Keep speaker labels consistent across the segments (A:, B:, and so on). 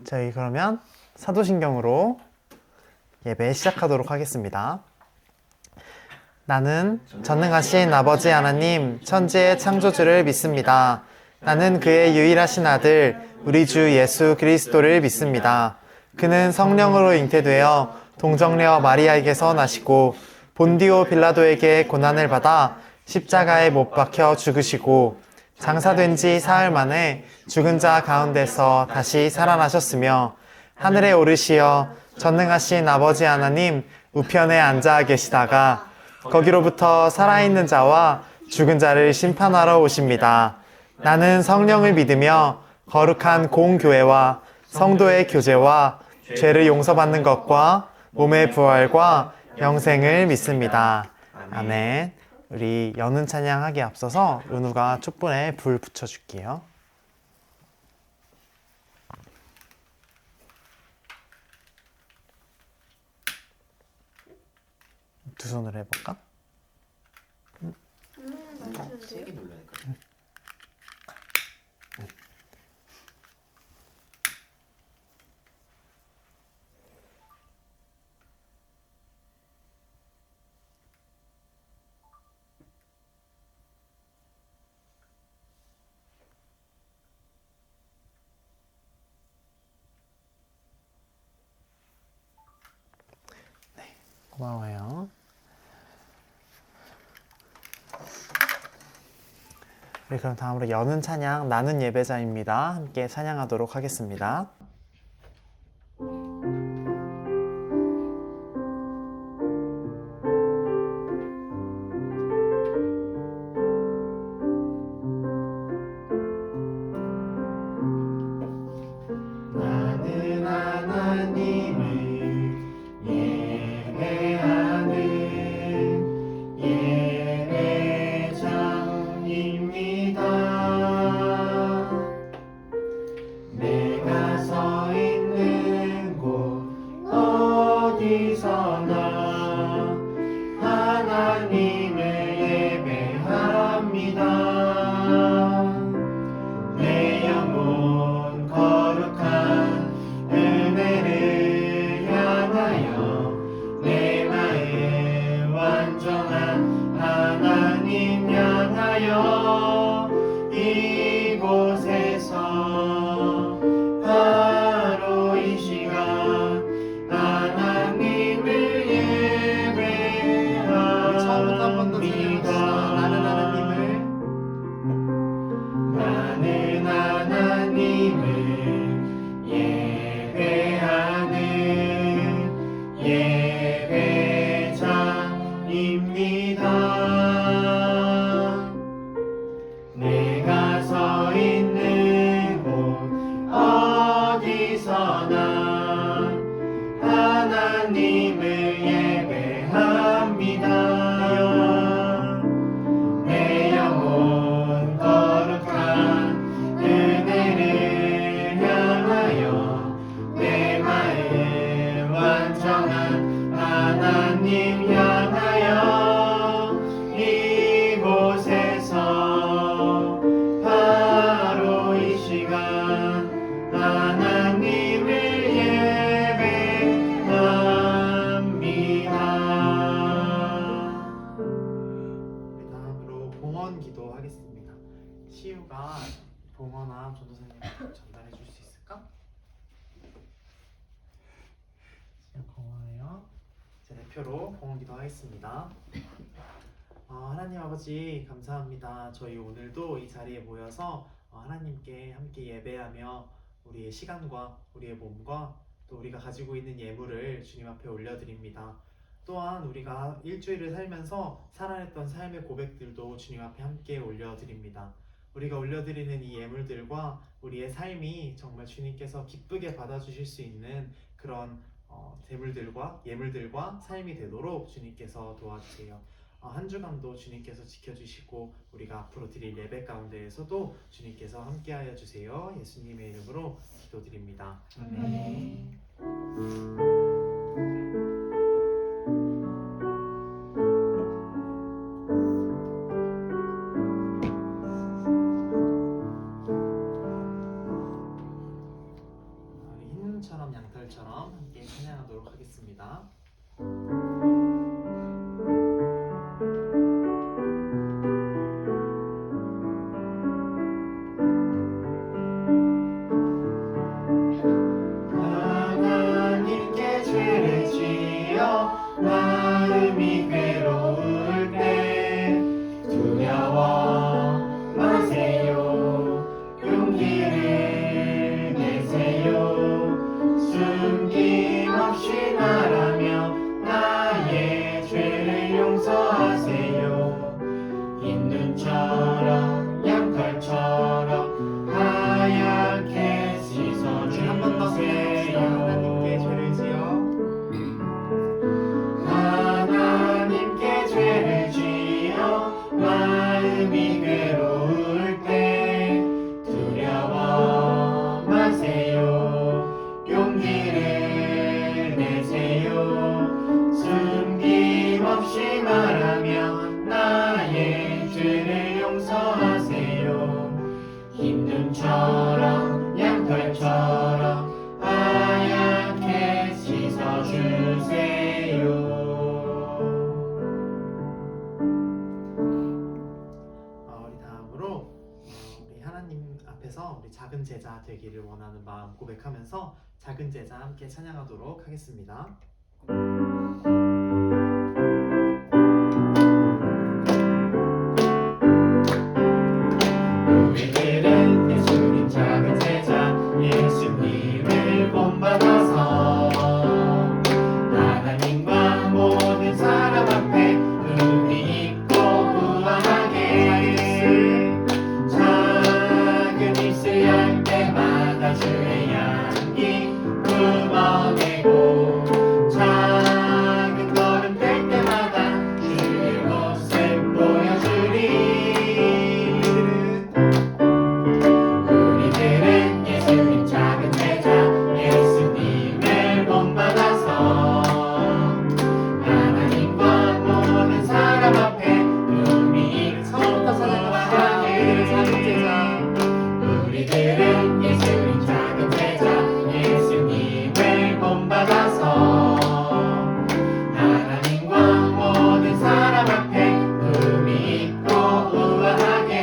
A: 저희 그러면 사도신경으로 예배 시작하도록 하겠습니다. 나는 전능하신 아버지 하나님 천지의 창조주를 믿습니다. 나는 그의 유일하신 아들 우리 주 예수 그리스도를 믿습니다. 그는 성령으로 잉태되어 동정녀 마리아에게서 나시고 본디오 빌라도에게 고난을 받아 십자가에 못 박혀 죽으시고 장사된 지 사흘 만에 죽은 자 가운데서 다시 살아나셨으며 하늘에 오르시어 전능하신 아버지 하나님 우편에 앉아 계시다가 거기로부터 살아있는 자와 죽은 자를 심판하러 오십니다. 나는 성령을 믿으며 거룩한 공교회와 성도의 교제와 죄를 용서받는 것과 몸의 부활과 영생을 믿습니다. 아멘. 우리 여는 찬양하기에 앞서서 은우가 촛불에 불 붙여줄게요. 두 손으로 해볼까?
B: 세게 눌러야 될 것 같아.
A: 고마워요. 네, 그럼 다음으로 여는 찬양 나는 예배자입니다. 함께 찬양하도록 하겠습니다. 나는 하나님을 예배하는 예배자입니다. 내가 서 있는 곳 어디서나 하나님을 예배합니다. 내 영혼 거룩한 은혜를 향하여 내 마음 완전한 하나님 향하여 이곳에서 바로 이 시간 하나님을 예배합니다. 처음부터 한 번 더 생각합시다. 나는 하나님을 예배하는 예배자입니다. 내가 서 있는 곳 어디서나 하나님을 예배합니다. 내 영혼 거룩한 은혜를 향하여 내 마음 완전한 하나님 향하여 이곳에서 바로 이 시간 하나님을 예배합니다. 다음으로 봉헌 기도하겠습니다. 시우가 봉헌함 전도사님께 전달해 줄 수 있을까? 고마워요. 제 대표로 봉헌 기도하겠습니다. 하나님 아버지 감사합니다. 저희 오늘도 이 자리에 모여서 하나님께 함께 예배하며 우리의 시간과 우리의 몸과 또 우리가 가지고 있는 예물을 주님 앞에 올려드립니다. 또한 우리가 일주일을 살면서 살아냈던 삶의 고백들도 주님 앞에 함께 올려드립니다. 우리가 올려드리는 이 예물들과 우리의 삶이 정말 주님께서 기쁘게 받아주실 수 있는 그런 재물들과 예물들과 삶이 되도록 주님께서 도와주세요. 한 주간도 주님께서 지켜주시고 우리가 앞으로 드릴 예배 가운데에서도 주님께서 함께하여 주세요. 예수님의 이름으로 기도드립니다. 아멘. 춤처럼 양털처럼 함께 찬양하도록 하겠습니다. 하나님께 죄를 지어 마음이 괴로울 때 두려워 마세요. 용기를 내세요. 숨김없이 말하며 나의 죄를 용서하세요. 흰 눈처럼 양털처럼 하얗게 씻어주세요. 한 번 더 하나님께 죄를 지어 하나님께 죄를 지어 마음이 괴로울 때 두려워 마세요. 용기를 내세요. 숨김없이 말하며 나의 죄를 용서하세요. 흰 눈처럼 양털처럼 하얗게 씻어주세요. 우리 다음으로 우리 하나님 앞에서 우리 작은 제자 되기를 원하는 마음 고백하면서 작은 제자 함께 찬양하도록 하겠습니다. 우리들은 예수님 작은 제자 예수님을 본받아서 하나님과 모든 사람 앞에 의미 있고 우아하게 작은 입술 열 때마다 주의 향기 품어내고 작은 걸음 뗄 때마다 주의 모습 보여주리. 우리들은 예수님 작은 제자 예수님을 본받아서 하나님과 모든 사람 앞에 의미 있고 우아하게 작은 제자 우리들은 예수님 작은 제자 예수님을 본받아서 하나님과 모든 사람 앞에 의미 있고 우아하게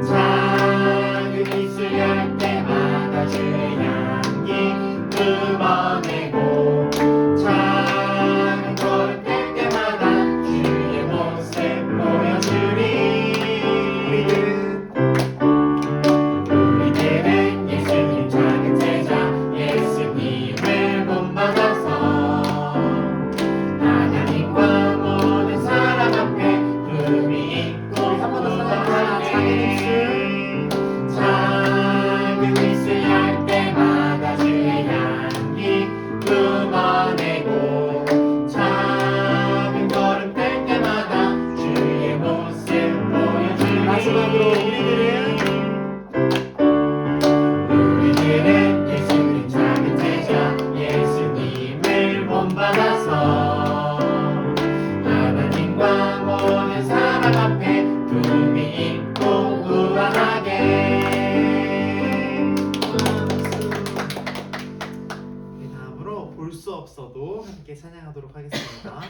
A: 작은 입술 열 때마다 주의 향기 품어내고 작은 걸음 뗄 때마다 주의 모습 보여주리. 우리들은 예수님 작은 제자 예수님을 본받아서 하나님과 모든 사람 앞에 의미 있고 우아하게 작은 입술 열 때마다 주의 향기 품어내고 작은 걸음 뗄 때마다 주의 모습 보여주리. 마지막으로 우리들은 예수님 작은 제자 예수님을 본받아서 하나님과 모든 사람 앞에 품이 있고 우아하게. 다음으로 볼 수 없어도 함께 찬양하도록 하겠습니다.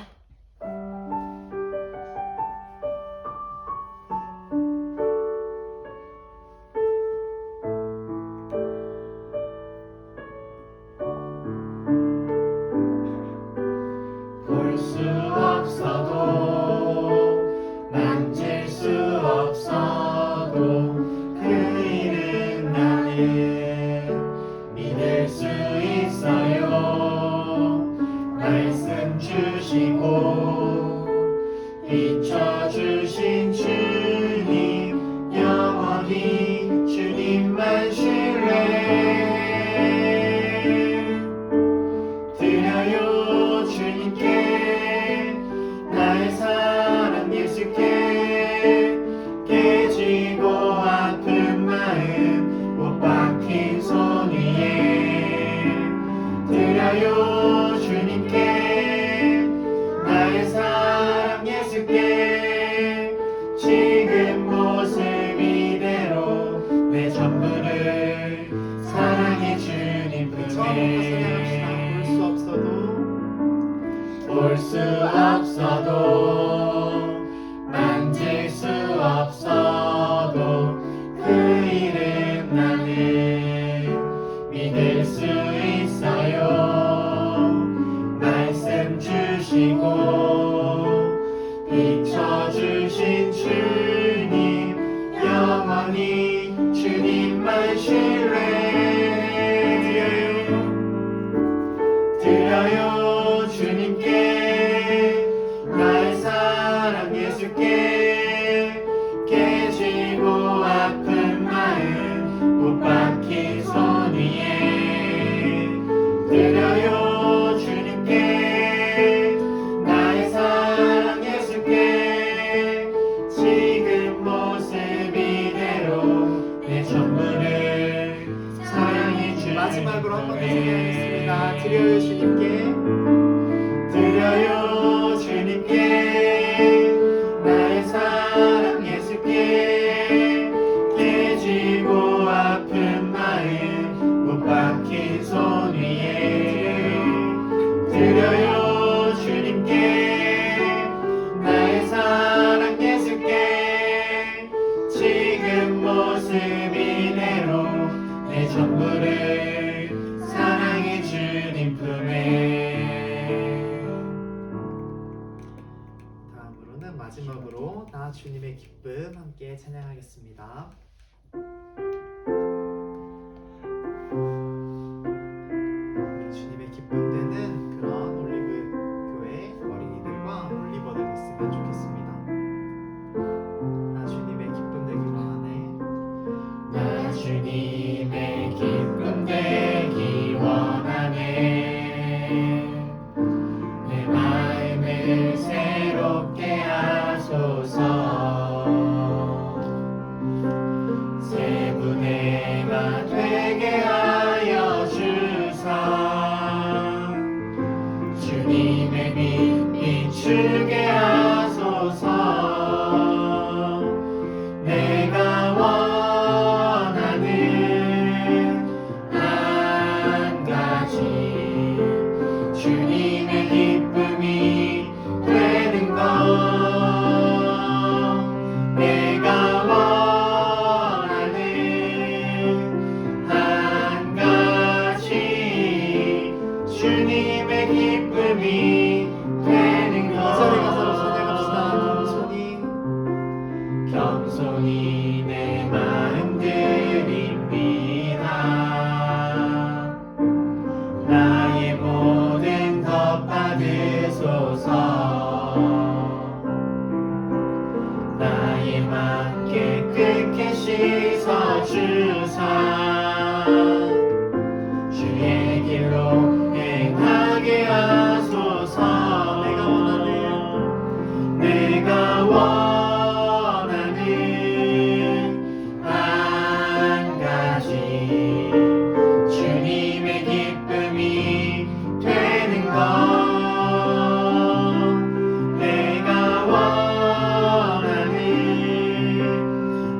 A: 볼 수 없어도 만질 수 없어도 그 일은 나는 믿을 수 있어요. 말씀 주시고 볼 수 없어도 만질 수 없어도 그 이름 나는 믿을 수 있어요. 말씀 주시고 비춰주신 주님 영원히 주님만 드려요 주님께 나의 사랑 예수께 깨지고 아픈 마음 못 박힌 손 위에 드려요 주님께 나의 사랑 예수께 지금 모습 이대로 내 전부를 사랑해 주님 마지막으로 한 번 더 소개하겠습니다. 드려요 주님께 드려요 주님께 나의 사랑 예수께 깨지고 아픈 마음 못 박힌 손 위에 드려요 주님께 나의 사랑 예수께 지금 모습 이대로 내 전부를 사랑해 주님 품에. 다음으로는 마지막으로 나 주님의 기쁨 함께 찬양하겠습니다. 주님의 기쁨 되는 그런 올리브 교회 어린이들과 올리버들 됐으면 좋겠습니다. 나 주님의 기쁨 되기 원하네. 나 주님의 기쁨 되기 원하네. 내 마음을 새롭게 하소서. 새 분해가 되게 하여 주사. 주님의 빛 비추게 하소서. 내가 원하는 한 가지 주님의 기쁨이 되는 것. 내가 원하는 한 가지 주님의 기쁨이 되는 것. 이 자리에 가서 찬양합시다. 겸손히 내 마음 드립니다. 나의 모든 것 받으소서. 나의 맘 깨끗게 씻어주사. 주의 길로 행하게 하소서. 내가 원하는 한 가지 주님의 기쁨이 되는 것. 내가 원하는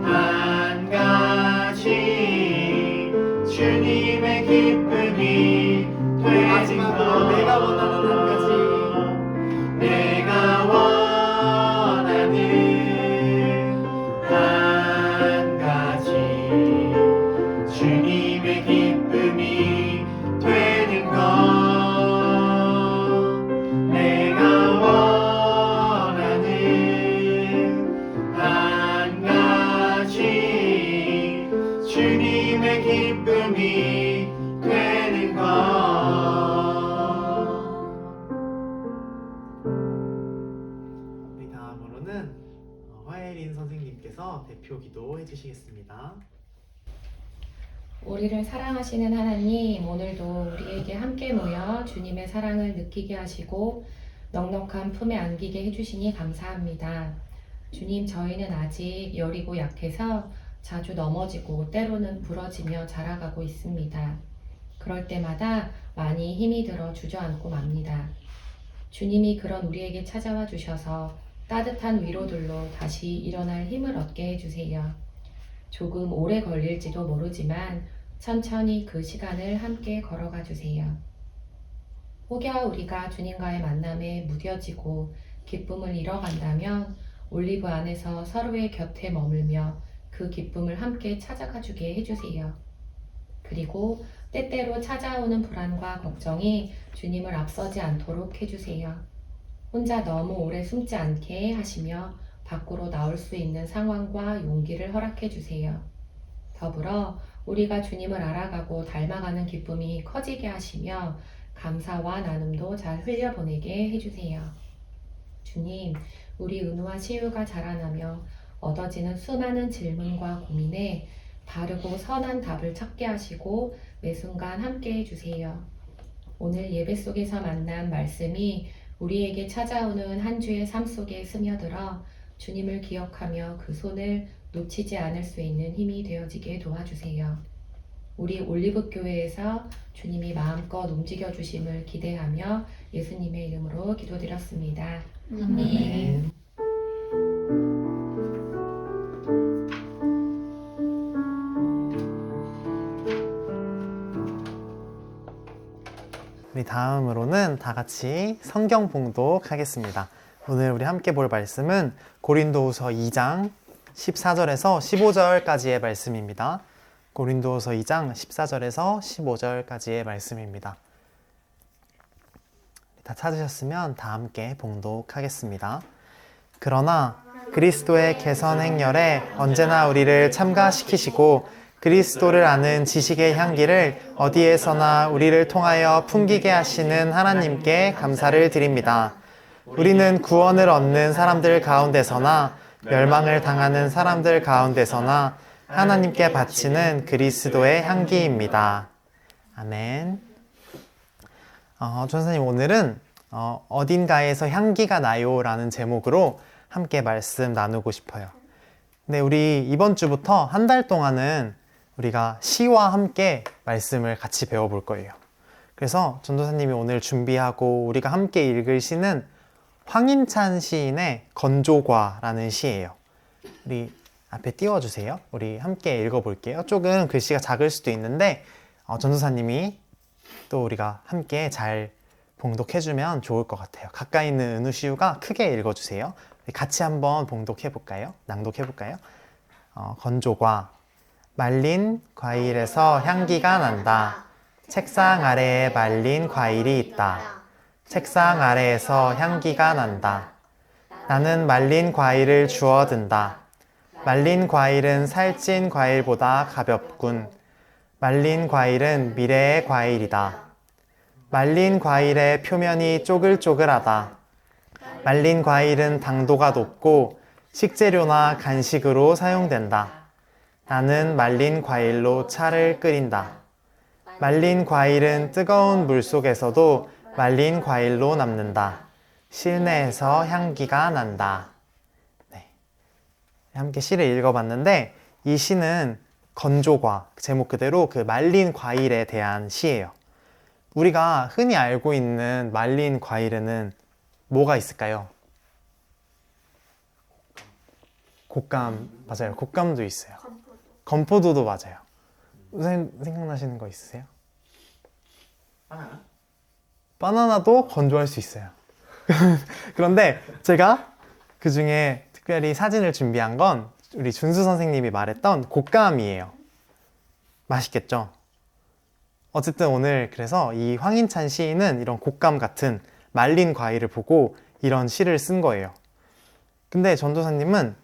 A: 한 가지 주님의 기쁨이 되는 것. 내가 원하는 한 가지. 내가 원하는 한 가지 주님의 기쁨이 되는 것. 내가 원하는 한 가지 주님의 기쁨이 되는 것. 우리 다음으로는 화혜린 선생님께서 대표 기도 해주시겠습니다.
C: 우리를 사랑하시는 하나님, 오늘도 우리에게 함께 모여 주님의 사랑을 느끼게 하시고 넉넉한 품에 안기게 해주시니 감사합니다. 주님, 저희는 아직 여리고 약해서 자주 넘어지고 때로는 부러지며 자라가고 있습니다. 그럴 때마다 많이 힘이 들어 주저앉고 맙니다. 주님이 그런 우리에게 찾아와 주셔서 따뜻한 위로들로 다시 일어날 힘을 얻게 해주세요. 조금 오래 걸릴지도 모르지만 천천히 그 시간을 함께 걸어가 주세요. 혹여 우리가 주님과의 만남에 무뎌지고 기쁨을 잃어간다면 올리브 안에서 서로의 곁에 머물며 그 기쁨을 함께 찾아가 주게 해주세요. 그리고 때때로 찾아오는 불안과 걱정이 주님을 앞서지 않도록 해주세요. 혼자 너무 오래 숨지 않게 하시며 밖으로 나올 수 있는 상황과 용기를 허락해 주세요. 더불어 우리가 주님을 알아가고 닮아가는 기쁨이 커지게 하시며 감사와 나눔도 잘 흘려보내게 해주세요. 주님, 우리 은우와 시우가 자라나며 얻어지는 수많은 질문과 고민에 바르고 선한 답을 찾게 하시고 매 순간 함께 해주세요. 오늘 예배 속에서 만난 말씀이 우리에게 찾아오는 한 주의 삶 속에 스며들어 주님을 기억하며 그 손을 놓치지 않을 수 있는 힘이 되어지게 도와주세요. 우리 올리브교회에서 주님이 마음껏 움직여 주심을 기대하며 예수님의 이름으로 기도드렸습니다.
A: 아멘. 우리 다음으로는 다 같이 성경 봉독 하겠습니다. 오늘 우리 함께 볼 말씀은 고린도후서 2장 14절에서 15절까지의 말씀입니다. 고린도후서 2장 14절에서 15절까지의 말씀입니다. 다 찾으셨으면 다 함께 봉독하겠습니다. 그러나 그리스도의 개선 행렬에 언제나 우리를 참가시키시고 그리스도를 아는 지식의 향기를 어디에서나 우리를 통하여 풍기게 하시는 하나님께 감사를 드립니다. 우리는 구원을 얻는 사람들 가운데서나 멸망을 당하는 사람들 가운데서나 하나님께 바치는 그리스도의 향기입니다. 아멘. 전사님, 오늘은 어딘가에서 향기가 나요 라는 제목으로 함께 말씀 나누고 싶어요. 근데 우리 이번 주부터 한 달 동안은 우리가 시와 함께 말씀을 같이 배워볼 거예요. 그래서 전도사님이 오늘 준비하고 우리가 함께 읽을 시는 황인찬 시인의 건조과라는 시예요. 우리 앞에 띄워주세요. 우리 함께 읽어볼게요. 조금 글씨가 작을 수도 있는데 전도사님이 또 우리가 함께 잘 봉독해주면 좋을 것 같아요. 가까이 있는 은우시우가 크게 읽어주세요. 같이 한번 봉독해볼까요? 낭독해볼까요? 건조과. 말린 과일에서 향기가 난다. 책상 아래에 말린 과일이 있다. 책상 아래에서 향기가 난다. 나는 말린 과일을 주워든다. 말린 과일은 살찐 과일보다 가볍군. 말린 과일은 미래의 과일이다. 말린 과일의 표면이 쪼글쪼글하다. 말린 과일은 당도가 높고 식재료나 간식으로 사용된다. 나는 말린 과일로 차를 끓인다. 말린 과일은 뜨거운 물 속에서도 말린 과일로 남는다. 실내에서 향기가 난다. 네. 함께 시를 읽어봤는데 이 시는 건조과, 제목 그대로 그 말린 과일에 대한 시예요. 우리가 흔히 알고 있는 말린 과일에는 뭐가 있을까요? 곶감, 맞아요. 곶감도 있어요. 건포도도 맞아요. 선생님 생각나시는 거 있으세요?
B: 바나나?
A: 바나나도 건조할 수 있어요. 그런데 제가 그 중에 특별히 사진을 준비한 건 우리 준수 선생님이 말했던 곶감이에요. 맛있겠죠? 어쨌든 오늘 그래서 이 황인찬 시인은 이런 곶감 같은 말린 과일을 보고 이런 시를 쓴 거예요. 근데 전도사님은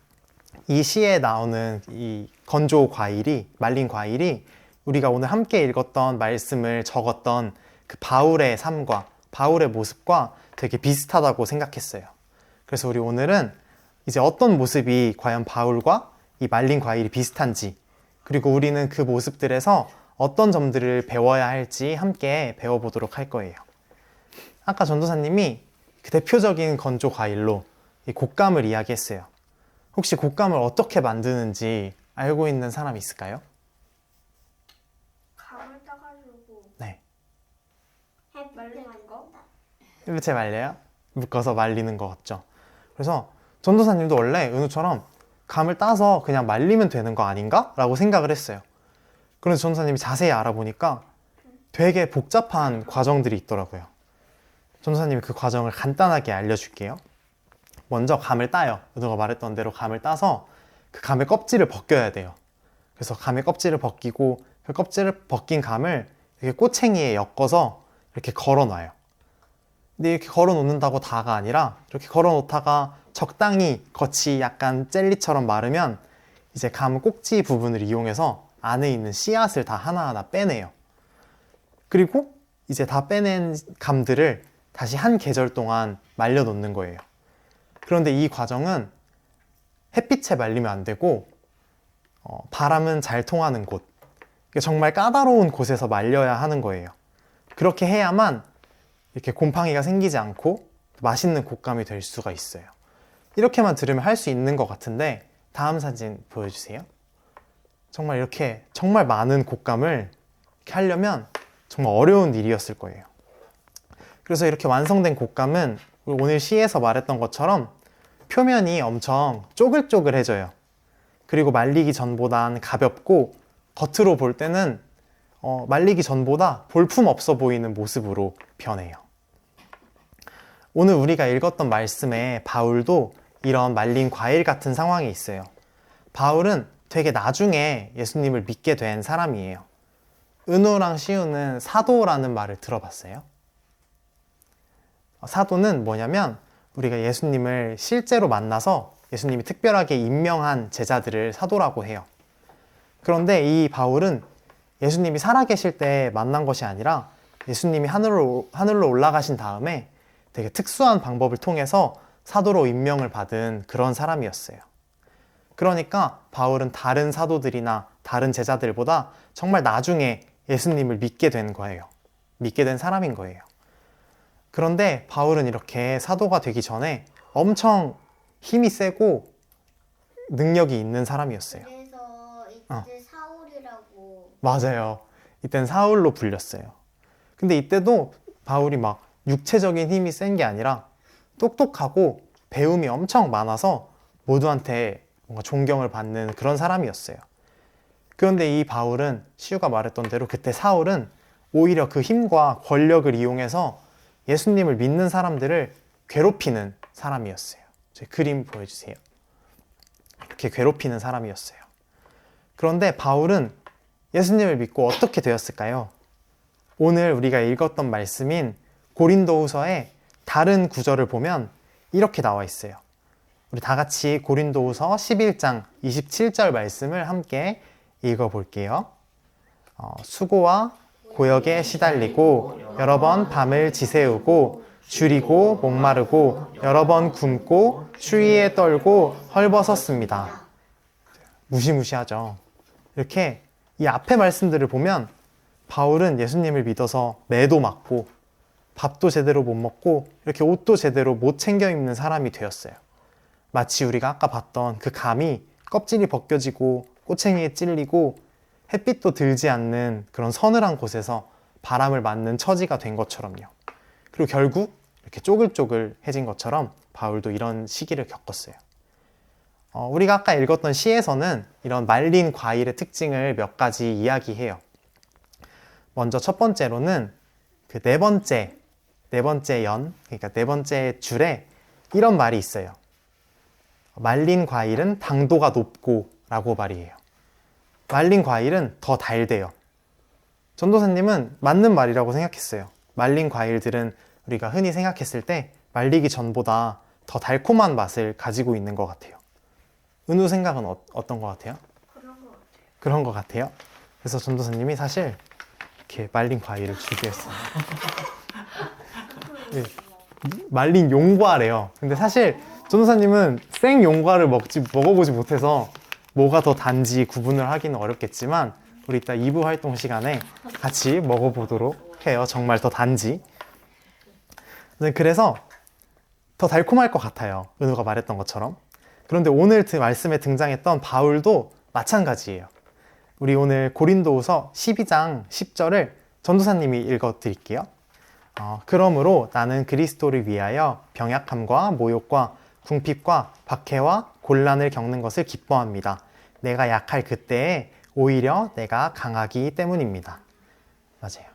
A: 이 시에 나오는 이 건조 과일이, 말린 과일이 우리가 오늘 함께 읽었던 말씀을 적었던 그 바울의 삶과 바울의 모습과 되게 비슷하다고 생각했어요. 그래서 우리 오늘은 이제 어떤 모습이 과연 바울과 이 말린 과일이 비슷한지, 그리고 우리는 그 모습들에서 어떤 점들을 배워야 할지 함께 배워보도록 할 거예요. 아까 전도사님이 그 대표적인 건조 과일로 이 곶감을 이야기했어요. 혹시 곶감을 어떻게 만드는지 알고 있는 사람 있을까요?
D: 감을 따가지고
A: 네.
D: 말리는 거?
A: 햇빛에 말려요? 묶어서 말리는 거 같죠? 그래서 전도사님도 원래 은우처럼 감을 따서 그냥 말리면 되는 거 아닌가? 라고 생각을 했어요. 그런데 전도사님이 자세히 알아보니까 되게 복잡한 과정들이 있더라고요. 전도사님이 그 과정을 간단하게 알려줄게요. 먼저 감을 따요. 은호가 말했던 대로 감을 따서 그 감의 껍질을 벗겨야 돼요. 그래서 감의 껍질을 벗기고 그 껍질을 벗긴 감을 이렇게 꼬챙이에 엮어서 이렇게 걸어놔요. 근데 이렇게 걸어 놓는다고 다가 아니라 이렇게 걸어 놓다가 적당히 겉이 약간 젤리처럼 마르면 이제 감 꼭지 부분을 이용해서 안에 있는 씨앗을 다 하나하나 빼내요. 그리고 이제 다 빼낸 감들을 다시 한 계절 동안 말려 놓는 거예요. 그런데 이 과정은 햇빛에 말리면 안 되고 바람은 잘 통하는 곳, 정말 까다로운 곳에서 말려야 하는 거예요. 그렇게 해야만 이렇게 곰팡이가 생기지 않고 맛있는 곶감이 될 수가 있어요. 이렇게만 들으면 할 수 있는 것 같은데 다음 사진 보여주세요. 정말 이렇게 정말 많은 곶감을 이렇게 하려면 정말 어려운 일이었을 거예요. 그래서 이렇게 완성된 곶감은 오늘 시에서 말했던 것처럼 표면이 엄청 쪼글쪼글해져요. 그리고 말리기 전보단 가볍고 겉으로 볼 때는 말리기 전보다 볼품 없어 보이는 모습으로 변해요. 오늘 우리가 읽었던 말씀에 바울도 이런 말린 과일 같은 상황이 있어요. 바울은 되게 나중에 예수님을 믿게 된 사람이에요. 은호랑 시우는 사도라는 말을 들어봤어요? 사도는 뭐냐면 우리가 예수님을 실제로 만나서 예수님이 특별하게 임명한 제자들을 사도라고 해요. 그런데 이 바울은 예수님이 살아계실 때 만난 것이 아니라 예수님이 하늘로 올라가신 다음에 되게 특수한 방법을 통해서 사도로 임명을 받은 그런 사람이었어요. 그러니까 바울은 다른 사도들이나 다른 제자들보다 정말 나중에 예수님을 믿게 된 거예요. 믿게 된 사람인 거예요. 그런데 바울은 이렇게 사도가 되기 전에 엄청 힘이 세고 능력이 있는 사람이었어요.
D: 그래서 이제 사울이라고.
A: 맞아요. 이때는 사울로 불렸어요. 근데 이때도 바울이 막 육체적인 힘이 센 게 아니라 똑똑하고 배움이 엄청 많아서 모두한테 뭔가 존경을 받는 그런 사람이었어요. 그런데 이 바울은 시우가 말했던 대로 그때 사울은 오히려 그 힘과 권력을 이용해서 예수님을 믿는 사람들을 괴롭히는 사람이었어요. 제 그림 보여주세요. 이렇게 괴롭히는 사람이었어요. 그런데 바울은 예수님을 믿고 어떻게 되었을까요? 오늘 우리가 읽었던 말씀인 고린도후서의 다른 구절을 보면 이렇게 나와 있어요. 우리 다 같이 고린도후서 11장 27절 말씀을 함께 읽어볼게요. 수고와 고역에 시달리고 여러 번 밤을 지새우고 줄이고 목마르고 여러 번 굶고 추위에 떨고 헐벗었습니다. 무시무시하죠. 이렇게 이 앞에 말씀들을 보면 바울은 예수님을 믿어서 매도 맞고 밥도 제대로 못 먹고 이렇게 옷도 제대로 못 챙겨 입는 사람이 되었어요. 마치 우리가 아까 봤던 그 감이 껍질이 벗겨지고 꼬챙이에 찔리고 햇빛도 들지 않는 그런 서늘한 곳에서 바람을 맞는 처지가 된 것처럼요. 그리고 결국 이렇게 쪼글쪼글해진 것처럼 바울도 이런 시기를 겪었어요. 우리가 아까 읽었던 시에서는 이런 말린 과일의 특징을 몇 가지 이야기해요. 먼저 첫 번째로는 그 네 번째 연, 그러니까 네 번째 줄에 이런 말이 있어요. 말린 과일은 당도가 높고 라고 말이에요. 말린 과일은 더 달대요. 전도사님은 맞는 말이라고 생각했어요. 말린 과일들은 우리가 흔히 생각했을 때 말리기 전보다 더 달콤한 맛을 가지고 있는 것 같아요. 은우 생각은 어떤 것 같아요?
D: 그런 거 같아요.
A: 그런 것 같아요. 그래서 전도사님이 사실 이렇게 말린 과일을 준비했어요. 네, 말린 용과래요. 근데 사실 전도사님은 생 용과를 먹어보지 못해서 뭐가 더 단지 구분을 하기는 어렵겠지만 우리 이따 2부 활동 시간에 같이 먹어보도록 해요. 정말 더 단지. 그래서 더 달콤할 것 같아요. 은우가 말했던 것처럼. 그런데 오늘 말씀에 등장했던 바울도 마찬가지예요. 우리 오늘 고린도후서 12장 10절을 전도사님이 읽어드릴게요. 그러므로 나는 그리스도를 위하여 병약함과 모욕과 궁핍과 박해와 곤란을 겪는 것을 기뻐합니다. 내가 약할 그때에 오히려 내가 강하기 때문입니다. 맞아요.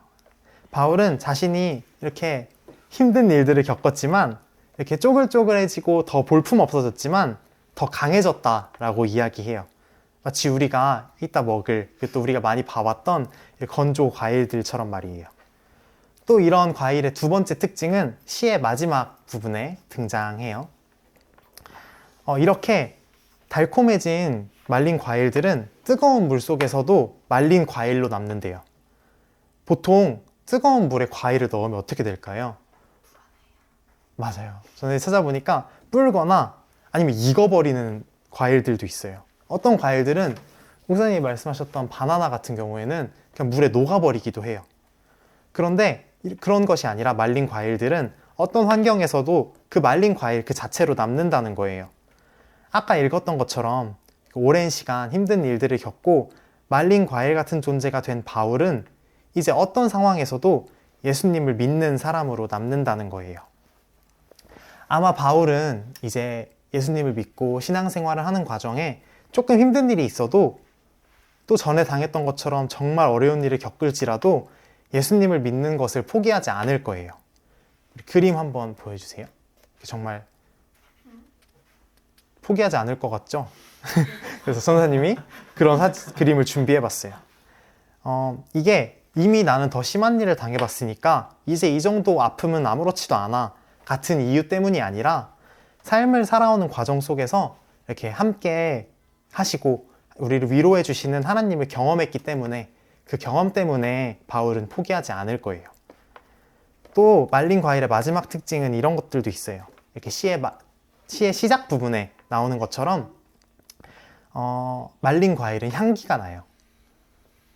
A: 바울은 자신이 이렇게 힘든 일들을 겪었지만 이렇게 쪼글쪼글해지고 더 볼품 없어졌지만 더 강해졌다라고 이야기해요. 마치 우리가 이따 먹을, 또 우리가 많이 봐왔던 건조 과일들처럼 말이에요. 또 이런 과일의 두 번째 특징은 시의 마지막 부분에 등장해요. 이렇게 달콤해진 말린 과일들은 뜨거운 물 속에서도 말린 과일로 남는데요. 보통 뜨거운 물에 과일을 넣으면 어떻게 될까요? 맞아요. 전에 찾아보니까 불거나 아니면 익어버리는 과일들도 있어요. 어떤 과일들은 목사님이 말씀하셨던 바나나 같은 경우에는 그냥 물에 녹아버리기도 해요. 그런데 그런 것이 아니라 말린 과일들은 어떤 환경에서도 그 말린 과일 그 자체로 남는다는 거예요. 아까 읽었던 것처럼 오랜 시간 힘든 일들을 겪고 말린 과일 같은 존재가 된 바울은 이제 어떤 상황에서도 예수님을 믿는 사람으로 남는다는 거예요. 아마 바울은 이제 예수님을 믿고 신앙생활을 하는 과정에 조금 힘든 일이 있어도 또 전에 당했던 것처럼 정말 어려운 일을 겪을지라도 예수님을 믿는 것을 포기하지 않을 거예요. 그림 한번 보여주세요. 정말 포기하지 않을 것 같죠? 그래서 선생님이 그런 그림을 준비해 봤어요. 이게 이미 나는 더 심한 일을 당해봤으니까 이제 이 정도 아픔은 아무렇지도 않아 같은 이유 때문이 아니라 삶을 살아오는 과정 속에서 이렇게 함께 하시고 우리를 위로해 주시는 하나님을 경험했기 때문에 그 경험 때문에 바울은 포기하지 않을 거예요. 또 말린 과일의 마지막 특징은 이런 것들도 있어요. 이렇게 시의 시작 부분에 나오는 것처럼 말린 과일은 향기가 나요.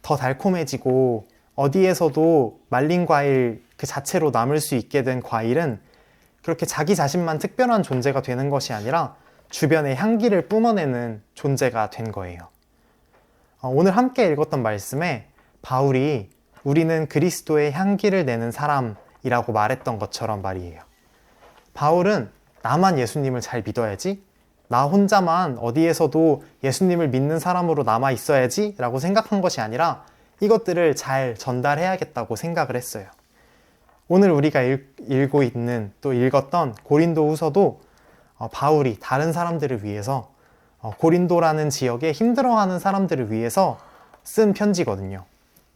A: 더 달콤해지고 어디에서도 말린 과일 그 자체로 남을 수 있게 된 과일은 그렇게 자기 자신만 특별한 존재가 되는 것이 아니라 주변의 향기를 뿜어내는 존재가 된 거예요. 오늘 함께 읽었던 말씀에 바울이 우리는 그리스도의 향기를 내는 사람이라고 말했던 것처럼 말이에요. 바울은 나만 예수님을 잘 믿어야지, 나 혼자만 어디에서도 예수님을 믿는 사람으로 남아 있어야지 라고 생각한 것이 아니라 이것들을 잘 전달해야겠다고 생각을 했어요. 오늘 우리가 읽고 있는 또 읽었던 고린도 후서도 바울이 다른 사람들을 위해서 고린도라는 지역에 힘들어하는 사람들을 위해서 쓴 편지거든요.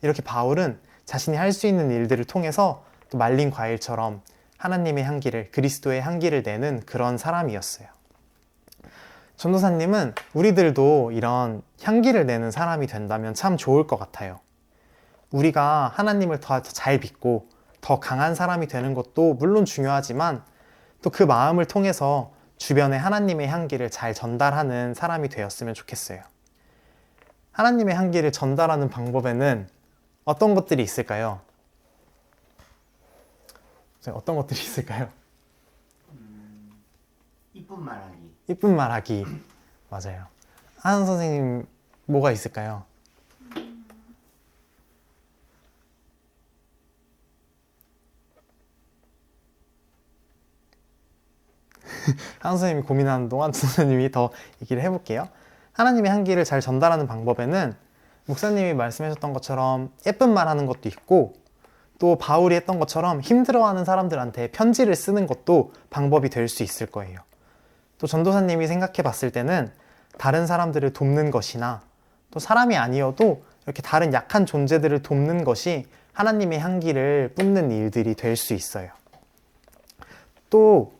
A: 이렇게 바울은 자신이 할 수 있는 일들을 통해서 또 말린 과일처럼 하나님의 향기를, 그리스도의 향기를 내는 그런 사람이었어요. 전도사님은 우리들도 이런 향기를 내는 사람이 된다면 참 좋을 것 같아요. 우리가 하나님을 더 잘 믿고 더 강한 사람이 되는 것도 물론 중요하지만 또 그 마음을 통해서 주변에 하나님의 향기를 잘 전달하는 사람이 되었으면 좋겠어요. 하나님의 향기를 전달하는 방법에는 어떤 것들이 있을까요? 어떤 것들이 있을까요?
B: 이쁜 말하기.
A: 이쁜 말하기. 맞아요. 하은 선생님 뭐가 있을까요? 하은 선생님이 고민하는 동안 선생님이 더 얘기를 해볼게요. 하나님의 향기를 잘 전달하는 방법에는 목사님이 말씀하셨던 것처럼 예쁜 말 하는 것도 있고 또 바울이 했던 것처럼 힘들어하는 사람들한테 편지를 쓰는 것도 방법이 될 수 있을 거예요. 또 전도사님이 생각해 봤을 때는 다른 사람들을 돕는 것이나 또 사람이 아니어도 이렇게 다른 약한 존재들을 돕는 것이 하나님의 향기를 뿜는 일들이 될 수 있어요. 또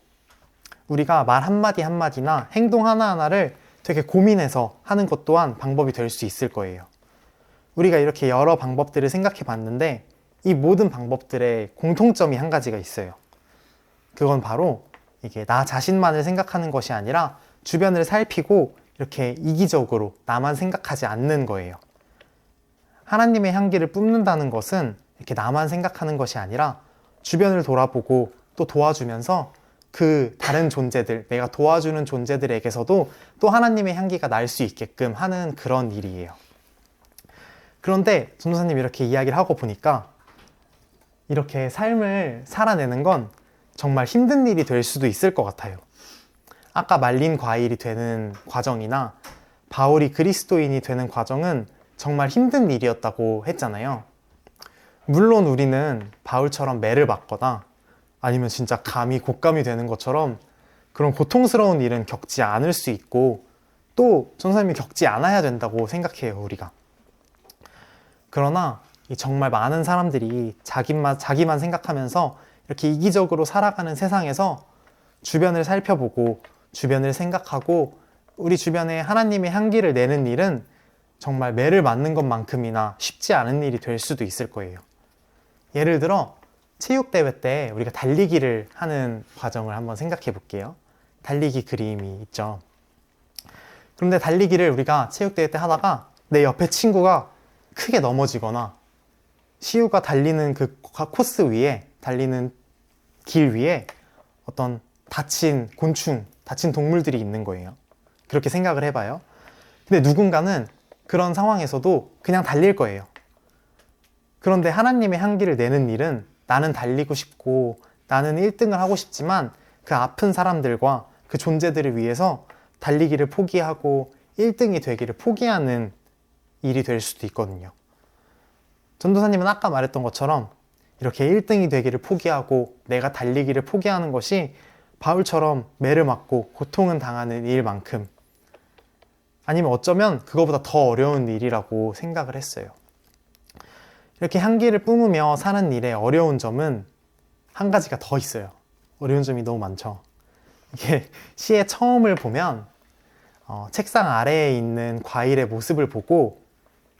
A: 우리가 말 한마디 한마디나 행동 하나하나를 되게 고민해서 하는 것 또한 방법이 될 수 있을 거예요. 우리가 이렇게 여러 방법들을 생각해 봤는데 이 모든 방법들의 공통점이 한 가지가 있어요. 그건 바로 이게 나 자신만을 생각하는 것이 아니라 주변을 살피고 이렇게 이기적으로 나만 생각하지 않는 거예요. 하나님의 향기를 뿜는다는 것은 이렇게 나만 생각하는 것이 아니라 주변을 돌아보고 또 도와주면서 그 다른 존재들, 내가 도와주는 존재들에게서도 또 하나님의 향기가 날 수 있게끔 하는 그런 일이에요. 그런데 전도사님 이렇게 이야기를 하고 보니까 이렇게 삶을 살아내는 건 정말 힘든 일이 될 수도 있을 것 같아요. 아까 말린 과일이 되는 과정이나 바울이 그리스도인이 되는 과정은 정말 힘든 일이었다고 했잖아요. 물론 우리는 바울처럼 매를 맞거나 아니면 진짜 감이 곶감이 되는 것처럼 그런 고통스러운 일은 겪지 않을 수 있고 또 전도사님이 겪지 않아야 된다고 생각해요, 우리가. 그러나 정말 많은 사람들이 자기만 생각하면서 이렇게 이기적으로 살아가는 세상에서 주변을 살펴보고 주변을 생각하고 우리 주변에 하나님의 향기를 내는 일은 정말 매를 맞는 것만큼이나 쉽지 않은 일이 될 수도 있을 거예요. 예를 들어 체육대회 때 우리가 달리기를 하는 과정을 한번 생각해 볼게요. 달리기 그림이 있죠. 그런데 달리기를 우리가 체육대회 때 하다가 내 옆에 친구가 크게 넘어지거나 시우가 달리는 그 코스 위에, 달리는 길 위에 어떤 다친 곤충, 다친 동물들이 있는 거예요. 그렇게 생각을 해봐요. 근데 누군가는 그런 상황에서도 그냥 달릴 거예요. 그런데 하나님의 향기를 내는 일은 나는 달리고 싶고 나는 1등을 하고 싶지만 그 아픈 사람들과 그 존재들을 위해서 달리기를 포기하고 1등이 되기를 포기하는 일이 될 수도 있거든요. 전도사님은 아까 말했던 것처럼 이렇게 1등이 되기를 포기하고 내가 달리기를 포기하는 것이 바울처럼 매를 맞고 고통은 당하는 일만큼 아니면 어쩌면 그거보다 더 어려운 일이라고 생각을 했어요. 이렇게 향기를 뿜으며 사는 일의 어려운 점은 한 가지가 더 있어요. 어려운 점이 너무 많죠. 이게 시의 처음을 보면 책상 아래에 있는 과일의 모습을 보고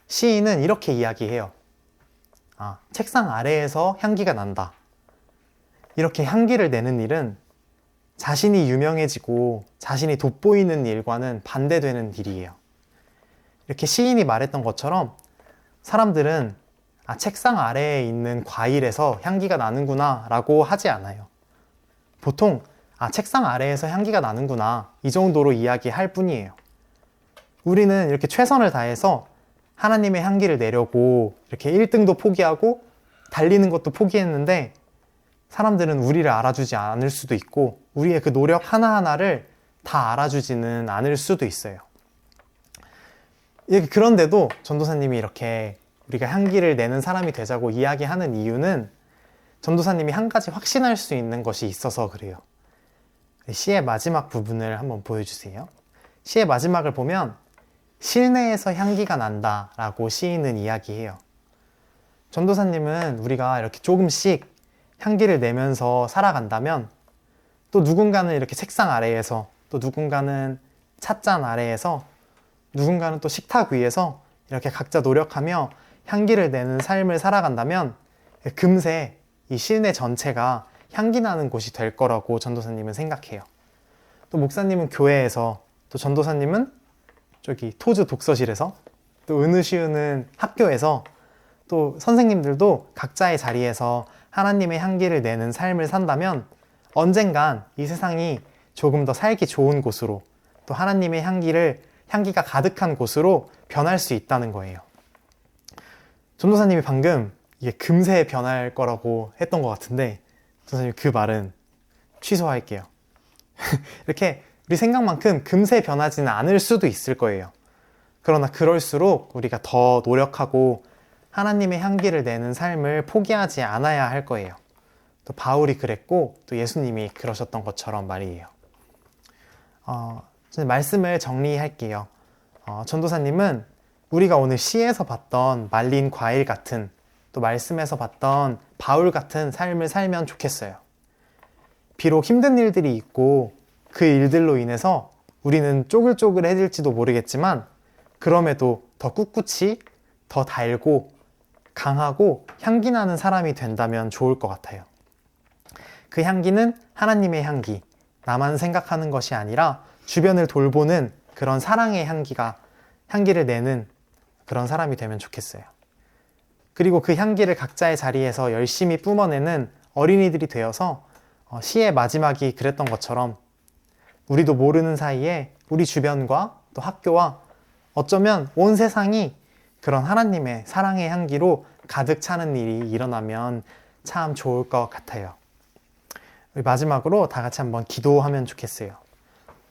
A: 시인은 이렇게 이야기해요. 책상 아래에서 향기가 난다. 이렇게 향기를 내는 일은 자신이 유명해지고 자신이 돋보이는 일과는 반대되는 일이에요. 이렇게 시인이 말했던 것처럼 사람들은 책상 아래에 있는 과일에서 향기가 나는구나 라고 하지 않아요. 보통 책상 아래에서 향기가 나는구나 이 정도로 이야기할 뿐이에요. 우리는 이렇게 최선을 다해서 하나님의 향기를 내려고 이렇게 1등도 포기하고 달리는 것도 포기했는데 사람들은 우리를 알아주지 않을 수도 있고 우리의 그 노력 하나하나를 다 알아주지는 않을 수도 있어요. 그런데도 전도사님이 이렇게 우리가 향기를 내는 사람이 되자고 이야기하는 이유는 전도사님이 한 가지 확신할 수 있는 것이 있어서 그래요. 시의 마지막 부분을 한번 보여주세요. 시의 마지막을 보면 실내에서 향기가 난다 라고 시인은 이야기해요. 전도사님은 우리가 이렇게 조금씩 향기를 내면서 살아간다면 또 누군가는 이렇게 책상 아래에서 또 누군가는 찻잔 아래에서 누군가는 또 식탁 위에서 이렇게 각자 노력하며 향기를 내는 삶을 살아간다면 금세 이 실내 전체가 향기 나는 곳이 될 거라고 전도사님은 생각해요. 또 목사님은 교회에서 또 전도사님은 저기 토즈 독서실에서 또 은우시우는 학교에서 또 선생님들도 각자의 자리에서 하나님의 향기를 내는 삶을 산다면 언젠간 이 세상이 조금 더 살기 좋은 곳으로 또 하나님의 향기가 가득한 곳으로 변할 수 있다는 거예요. 전도사님이 방금 이게 금세 변할 거라고 했던 것 같은데 전도사님 그 말은 취소할게요. 이렇게 우리 생각만큼 금세 변하지는 않을 수도 있을 거예요. 그러나 그럴수록 우리가 더 노력하고 하나님의 향기를 내는 삶을 포기하지 않아야 할 거예요. 또 바울이 그랬고 또 예수님이 그러셨던 것처럼 말이에요. 말씀을 정리할게요. 전도사님은 우리가 오늘 시에서 봤던 말린 과일 같은 또 말씀에서 봤던 바울 같은 삶을 살면 좋겠어요. 비록 힘든 일들이 있고 그 일들로 인해서 우리는 쪼글쪼글해질지도 모르겠지만 그럼에도 더 꿋꿋이 더 달고 강하고 향기 나는 사람이 된다면 좋을 것 같아요. 그 향기는 하나님의 향기, 나만 생각하는 것이 아니라 주변을 돌보는 그런 사랑의 향기를 내는 그런 사람이 되면 좋겠어요. 그리고 그 향기를 각자의 자리에서 열심히 뿜어내는 어린이들이 되어서 시의 마지막이 그랬던 것처럼 우리도 모르는 사이에 우리 주변과 또 학교와 어쩌면 온 세상이 그런 하나님의 사랑의 향기로 가득 차는 일이 일어나면 참 좋을 것 같아요. 우리 마지막으로 다 같이 한번 기도하면 좋겠어요.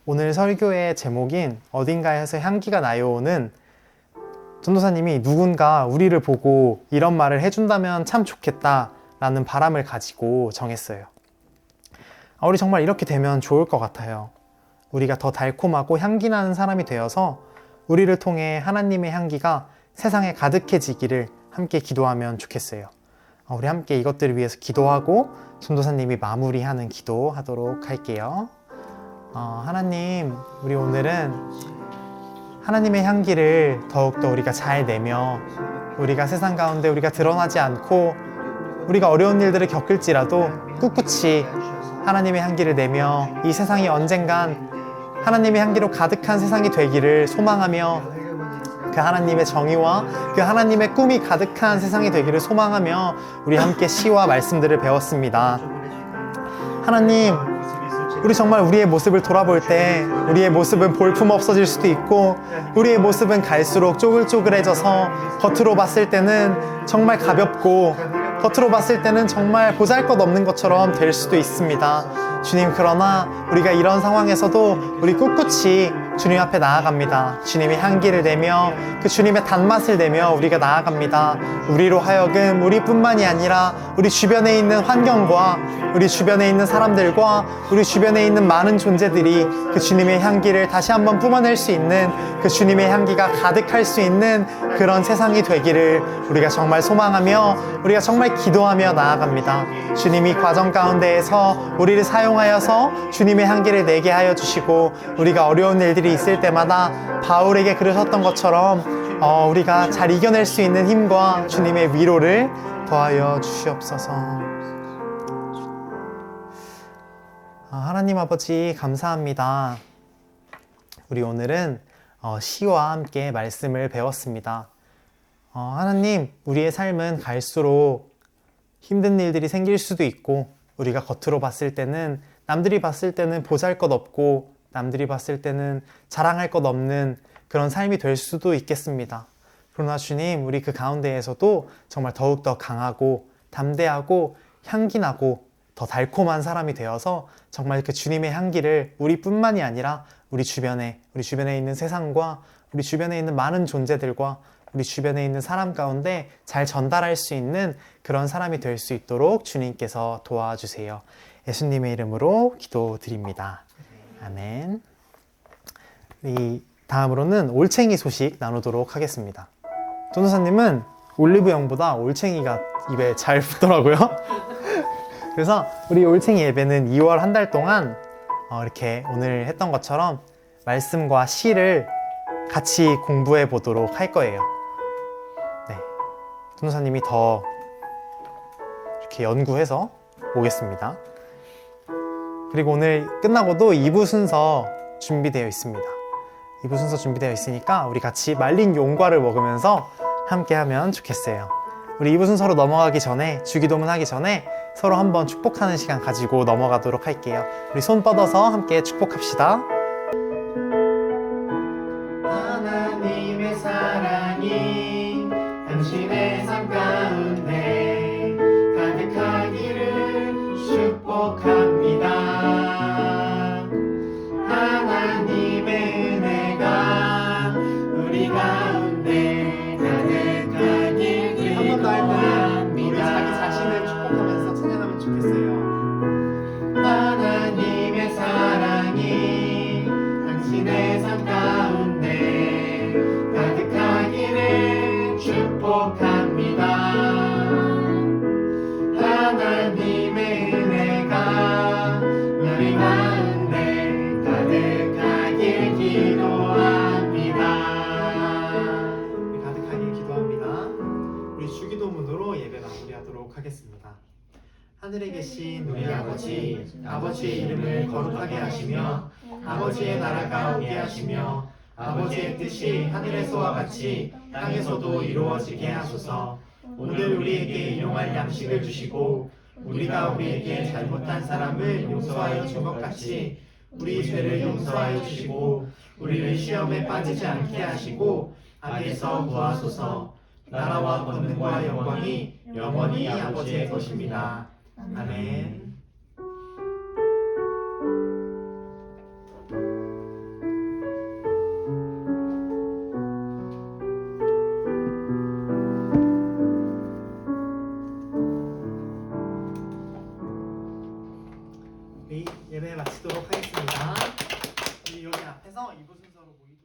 A: 오늘 설교의 제목인 어딘가에서 향기가 나요는 전도사님이 누군가 우리를 보고 이런 말을 해준다면 참 좋겠다라는 바람을 가지고 정했어요. 우리 정말 이렇게 되면 좋을 것 같아요. 우리가 더 달콤하고 향기 나는 사람이 되어서 우리를 통해 하나님의 향기가 세상에 가득해지기를 함께 기도하면 좋겠어요. 우리 함께 이것들을 위해서 기도하고 전도사님이 마무리하는 기도하도록 할게요. 하나님, 우리 오늘은 하나님의 향기를 더욱더 우리가 잘 내며 우리가 세상 가운데 우리가 드러나지 않고 우리가 어려운 일들을 겪을지라도 꿋꿋이 하나님의 향기를 내며 이 세상이 언젠간 하나님의 향기로 가득한 세상이 되기를 소망하며 그 하나님의 정의와 그 하나님의 꿈이 가득한 세상이 되기를 소망하며 우리 함께 시와 말씀들을 배웠습니다. 하나님, 우리 정말 우리의 모습을 돌아볼 때 우리의 모습은 볼품없어질 수도 있고 우리의 모습은 갈수록 쪼글쪼글해져서 겉으로 봤을 때는 정말 가볍고 겉으로 봤을 때는 정말 보잘것없는 것처럼 될 수도 있습니다. 주님, 그러나 우리가 이런 상황에서도 우리 꿋꿋이 주님 앞에 나아갑니다. 주님의 향기를 내며 그 주님의 단맛을 내며 우리가 나아갑니다. 우리로 하여금 우리뿐만이 아니라 우리 주변에 있는 환경과 우리 주변에 있는 사람들과 우리 주변에 있는 많은 존재들이 그 주님의 향기를 다시 한번 뿜어낼 수 있는 그 주님의 향기가 가득할 수 있는 그런 세상이 되기를 우리가 정말 소망하며 우리가 정말 기도하며 나아갑니다. 주님이 과정 가운데에서 우리를 사용하여서 주님의 향기를 내게 하여 주시고 우리가 어려운 일들이 있을 때마다 바울에게 그러셨던 것처럼 우리가 잘 이겨낼 수 있는 힘과 주님의 위로를 더하여 주시옵소서. 하나님 아버지, 감사합니다. 우리 오늘은 시와 함께 말씀을 배웠습니다. 하나님, 우리의 삶은 갈수록 힘든 일들이 생길 수도 있고 우리가 겉으로 봤을 때는 남들이 봤을 때는 보잘것없고 남들이 봤을 때는 자랑할 것 없는 그런 삶이 될 수도 있겠습니다. 그러나 주님, 우리 그 가운데에서도 정말 더욱더 강하고 담대하고 향기나고 더 달콤한 사람이 되어서 정말 그 주님의 향기를 우리뿐만이 아니라 우리 주변에 있는 세상과 우리 주변에 있는 많은 존재들과 우리 주변에 있는 사람 가운데 잘 전달할 수 있는 그런 사람이 될 수 있도록 주님께서 도와주세요. 예수님의 이름으로 기도드립니다. 아멘. 다음으로는 올챙이 소식 나누도록 하겠습니다. 전도사님은 올리브영보다 올챙이가 입에 잘 붙더라고요. 그래서 우리 올챙이 예배는 2월 한 달 동안 이렇게 오늘 했던 것처럼 말씀과 시를 같이 공부해 보도록 할 거예요. 네, 전도사님이 더 이렇게 연구해서 오겠습니다. 그리고 오늘 끝나고도 2부 순서 준비되어 있습니다. 2부 순서 준비되어 있으니까 우리 같이 말린 용과를 먹으면서 함께 하면 좋겠어요. 우리 2부 순서로 넘어가기 전에, 주기도문 하기 전에 서로 한번 축복하는 시간 가지고 넘어가도록 할게요. 우리 손 뻗어서 함께 축복합시다.
B: 하나님의 사랑이 당신의 삶 가운데 가득하기를 축복합니다. 하나님의 은혜가 우리 가운데 가득하길 기도합니다.
A: 우리 자기 자신을 축복하면서 찬양하면 좋겠어요.
B: 하나님의 사랑이 당신의 삶 가운데 가득하기를 축복합니다. 하나님의 은혜가 우리 가운데 가득하길 기도합니다.
A: 우리 가득하길 기도합니다. 우리 주기도문으로 예배 마무리하도록 하겠습니다. 하늘에 계신
B: 우리 아버지, 아버지의 이름을 거룩하게 하시며 아버지의 나라가 오게 하시며 아버지의 뜻이 하늘에서와 같이 땅에서도 이루어지게 하소서. 오늘 우리에게 일용할 양식을 주시고 우리가 우리에게 잘못한 사람을 용서하여 준 것 같이 우리 죄를 용서하여 주시고 우리를 시험에 빠지지 않게 하시고 악에서 구하소서. 나라와 권능과 영광이 영원히 아버지의 것입니다. 아멘.
A: 우리 예배 마치도록 하겠습니다. 우리 여기 앞에서 2부 순서로 모이